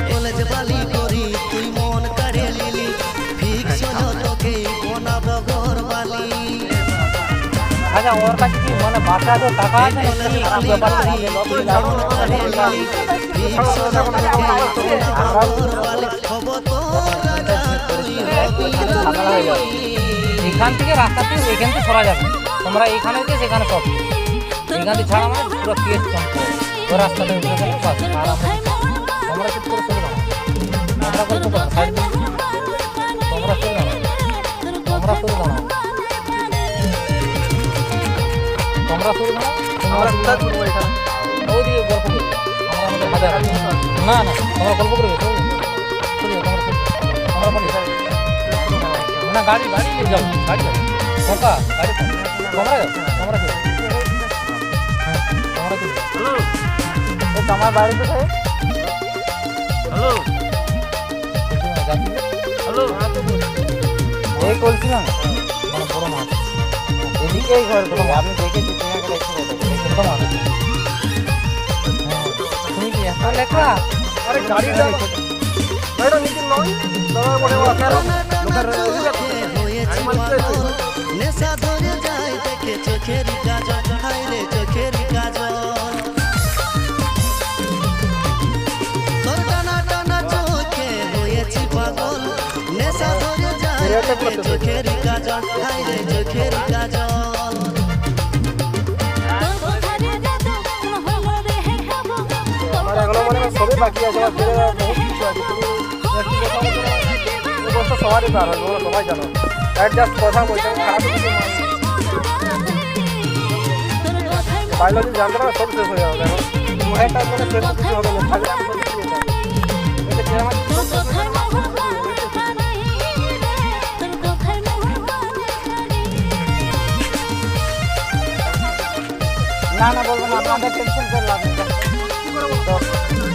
College বালি করি তুই মন কাড়ে লিলি ফিক্স হলো তোকে বানাবো ঘর বালি। আচ্ছা ওর কাছে কি মানে বাচ্চা তো টাকা আছে নাকি ব্যাপার এখান থেকে রাস্তা থেকে এখান থেকে সরা যাবে তোমরা এখানে থেকে সেখানে সব এখান থেকে ছাড়া মানে পুরো কেস ওই রাস্তাটা উঠে গেলে বাস আর তোমরা চুপ করে চলে যাও আমরা গল্প করো সাইড দিয়ে তোমরা চলে যাও তোমরা চলে যাও তোমরা চলে যাও আমরা কোথায় করবো এখানে ওই দিকে গল্প করি আমরা আমাদের বাজার না না তোমরা গল্প করবে তোমরা বলি না গাড়ি গাড়ি নিয়ে যাও গাড়ি যাও খোকা গাড়ি তোমরা যাও তোমরা চলে হ্যাঁ তোমরা চলে হ্যালো তোমার বাড়ি কোথায় হ্যালো হ্যালো এই বলছি না মানে বড় মাছ এদিকেই ঘর তো আপনি দেখেছি একদম আছে তুমি কি এত লেখা আরে গাড়ি দাও এটা নিচে নয় দাদা বলে আপনারা নেশা ধরে যায় দেখে চোখের কাজল হাইরে চোখের কাজল তোর টানা টানা চোখে হয়েছি পাগল নেশা ধরে যায় দেখে চোখের কাজল হাইরে চোখের কাজল। সবই বাকি আছে সবারই পার হয় সবাই জানো জাস্ট কথা বলছে খারাপ বায়োলজি জানতে পারে সব শেষ হয়ে যাবে দেখো একটা মানে শেষ কিছু হবে না না বলবো না আপনাদের টেনশন করে লাভ নেই